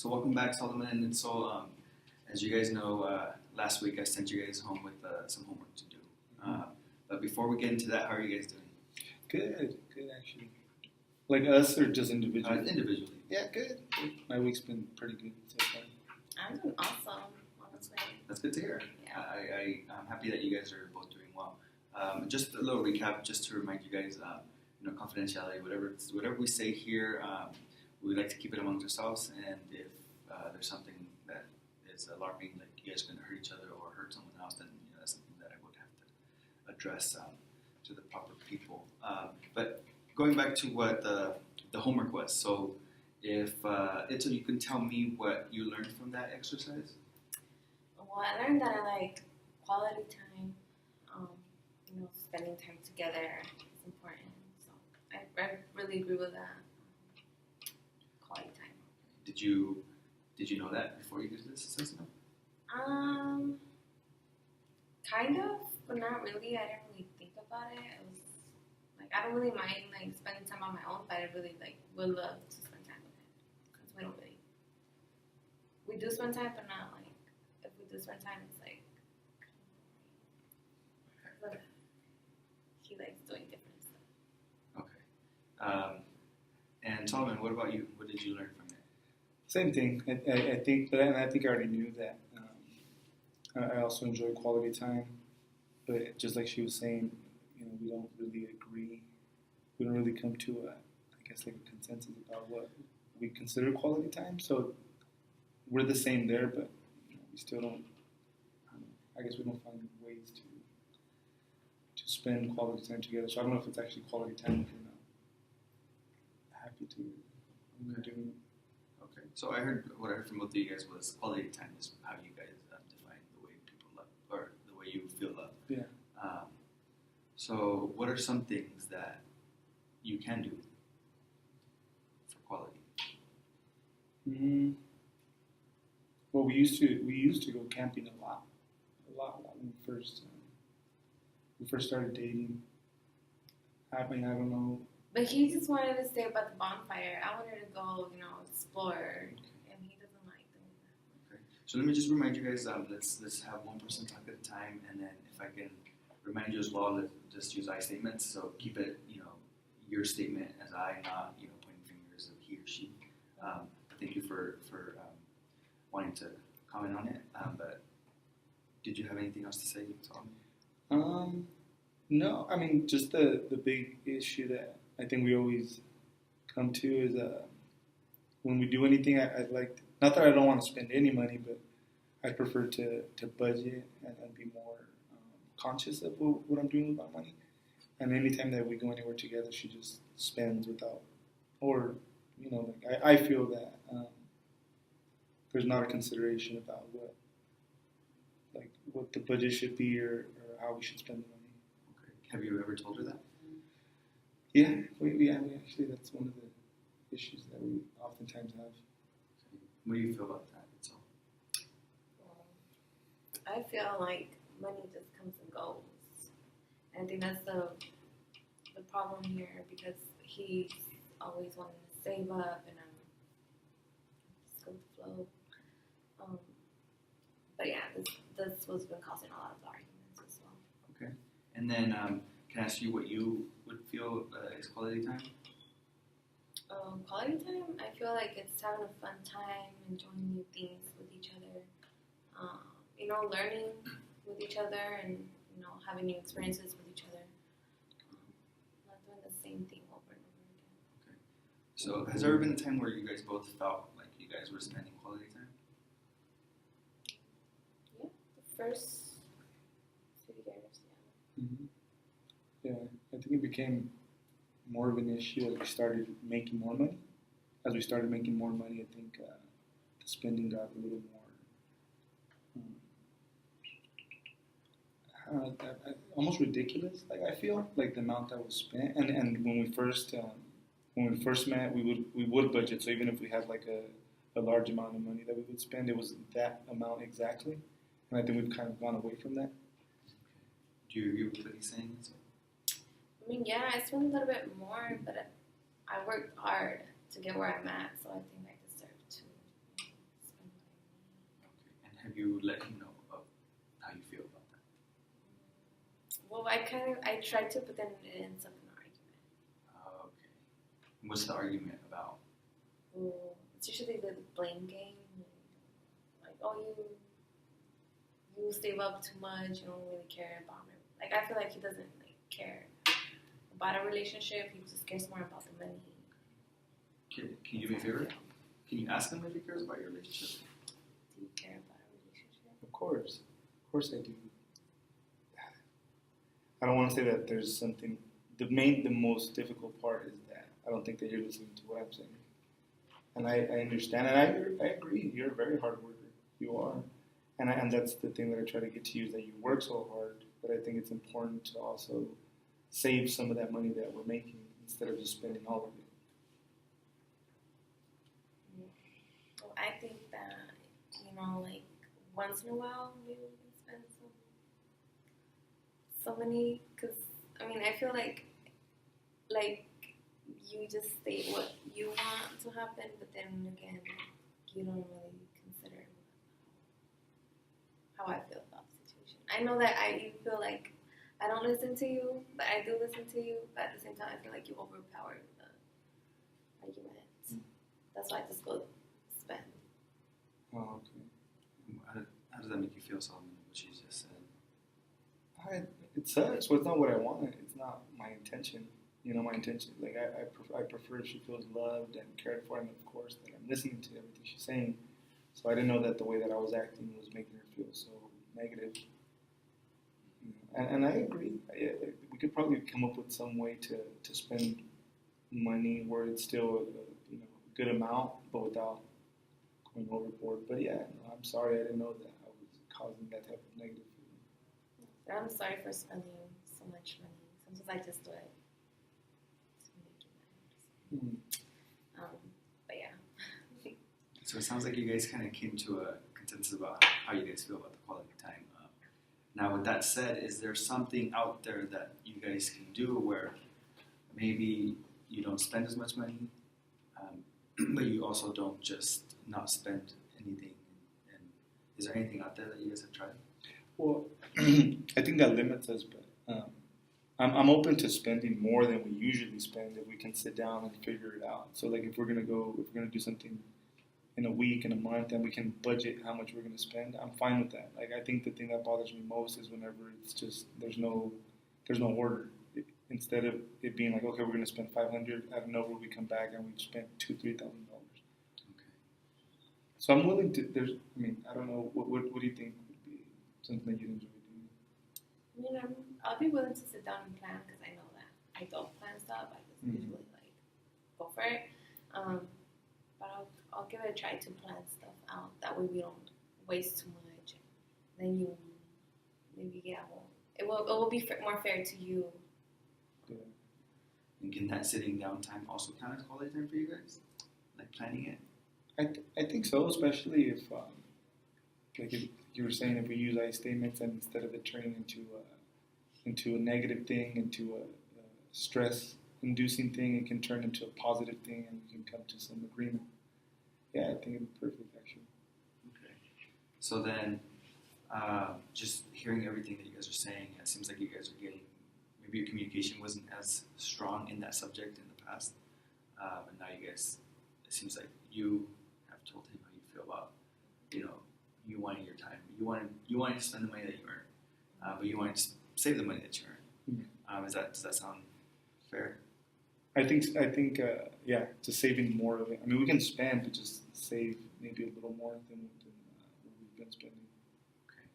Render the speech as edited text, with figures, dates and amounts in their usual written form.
So welcome back, Solomon. And so, as you guys know, last week I sent you guys home with some homework to do. But before we get into that, how are you guys doing? Good actually. Like us or just individually? Individually. Yeah, good. My week's been pretty good so far. I'm doing awesome, honestly. That's good to hear. Yeah. I'm happy that you guys are both doing well. Just a little recap, just to remind you guys, confidentiality, whatever we say here, we like to keep it amongst ourselves. And if there's something that is alarming, like you guys are going to hurt each other or hurt someone else, then that's something that I would have to address to the proper people. But going back to what the homework was, so if Itzel, you can tell me what you learned from that exercise. Well, I learned that I like quality time. Spending time together is important. So I really agree with that. Quality time. Did you know that before you did this assessment? Kind of, but not really. I didn't really think about it. It was like I don't really mind like spending time on my own, but I really would love to spend time with him because we do spend time, but not like if we do spend time, it's like he likes doing different stuff. Okay. And Solomon, what about you? What did you learn from it? Same thing. I think, but I think I already knew that. I also enjoy quality time, but just like she was saying, we don't really agree. We don't really come to a consensus about what we consider quality time. So we're the same there, but we still don't. I guess we don't find ways to spend quality time together. So I don't know if it's actually quality time if you're not happy to do it. Okay. So what I heard from both of you guys was quality time is how you guys define the way people love or the way you feel love. Yeah. So what are some things that you can do for quality? Mm-hmm. Well, we used to go camping a lot when we first started dating. I don't know. But he just wanted to stay by the bonfire. I wanted to go, explore, and he doesn't like doing that. Okay. So let me just remind you guys. Let's have one person talk at a time, and then if I can remind you as well, let's just use I statements. So keep it, your statement as I, not pointing fingers of he or she. Thank you for wanting to comment on it. But did you have anything else to say, Tom? No. I mean, just the big issue that I think we always come to is when we do anything, I'd like, not that I don't want to spend any money, but I prefer to budget and be more conscious of what I'm doing with my money. And anytime that we go anywhere together, she just spends without, or, I feel that there's not a consideration about what the budget should be or how we should spend the money. Okay. Have you ever told her that? Yeah, we actually, that's one of the issues that we oftentimes have. What do you feel about that? I feel like money just comes and goes. And I think that's the problem here because he's always wanting to save up and I'm just go with the flow. But yeah, this was been causing a lot of arguments as well. Okay. And then can I ask you what you would feel is quality time? Quality time, I feel like it's having a fun time, enjoying new things with each other, learning with each other and, having new experiences with each other. Not doing the same thing over and over again. Okay. So has there ever been a time where you guys both felt like you guys were spending quality time? Yeah, the first 2 years, yeah. Mm-hmm. Yeah, I think it became more of an issue as we started making more money. As we started making more money, I think the spending got a little more almost ridiculous. Like I feel like the amount that was spent, and when we first met, we would budget. So even if we had like a large amount of money that we would spend, it was that amount exactly. And I think we've kind of gone away from that. Do you agree with what he's saying? I mean, yeah, I spend a little bit more, but I worked hard to get where I'm at, so I think I deserve to would let him know of how you feel about that? Well, I tried to, but then it ends up in an argument. Okay. What's the argument about? Well, it's usually the blame game. Like, oh, you save up too much. You don't really care about it. Like, I feel like he doesn't like care about a relationship. He just cares more about the money. Can you do me a favor? Can you ask him if he cares about your relationship? Do you care about a relationship? Of course I do. I don't want to say that there's something. The most difficult part is that I don't think that you're listening to what I'm saying, and I understand, and I agree. You're a very hard worker. You are, and that's the thing that I try to get to you is that you work so hard. But I think it's important to also save some of that money that we're making instead of just spending all of it. Well, I think that, like once in a while, maybe we can spend so many, because, I feel like you just state what you want to happen, but then again, you don't really consider how I feel about the situation. I know that you feel like I don't listen to you, but I do listen to you, but at the same time, I feel like you overpower the argument. That's why I just go spend. Oh, okay. How does that make you feel, Solomon, what she just said? It sucks, but it's not what I wanted. It's not my intention. My intention. Like I prefer if she feels loved and cared for, and of course that I'm listening to everything she's saying. So I didn't know that the way that I was acting was making her feel so negative. And I agree. We could probably come up with some way to spend money where it's still a good amount, but without going overboard. But yeah, no, I'm sorry. I didn't know that I was causing that type of negative feeling. I'm sorry for spending so much money. Sometimes I just do it to make you mad. But yeah. So it sounds like you guys kind of came to a consensus about how you guys feel about the quality time. Now, with that said, is there something out there that you guys can do where maybe you don't spend as much money, but you also don't just not spend anything? And is there anything out there that you guys have tried? Well, I think that limits us, but I'm open to spending more than we usually spend if we can sit down and figure it out. So, like, if we're gonna do something in a week, in a month, and we can budget how much we're gonna spend, I'm fine with that. Like, I think the thing that bothers me most is whenever it's just there's no order. Instead of it being like, okay, we're gonna spend $500, out of nowhere we come back and we've spent $2,000-$3,000. Okay. So I'm willing to. I don't know. What do you think would be something that you'd enjoy doing? I'll be willing to sit down and plan because I know that I don't plan stuff. I just usually go for it. But I'll give it a try to plan stuff out. That way we don't waste too much. Then you maybe get more. It will be more fair to you. Yeah. And can that sitting down time also count as quality time for you guys? Like planning it? I think so, especially if like if you were saying, if we use I statements and instead of it turning into a negative thing, into a stress-inducing thing, it can turn into a positive thing, and we can come to some agreement. Yeah, I think it'd be perfect, actually. Okay. So then, just hearing everything that you guys are saying, it seems like you guys are getting, maybe your communication wasn't as strong in that subject in the past, but now you guys, it seems like you have told him how you feel about, you wanting your time, you wanting to spend the money that you earn, but you wanting to save the money that you earn. Mm-hmm. Does that sound fair? I think, yeah, just saving more of it. We can spend, but just save maybe a little more than what we've been spending. Okay.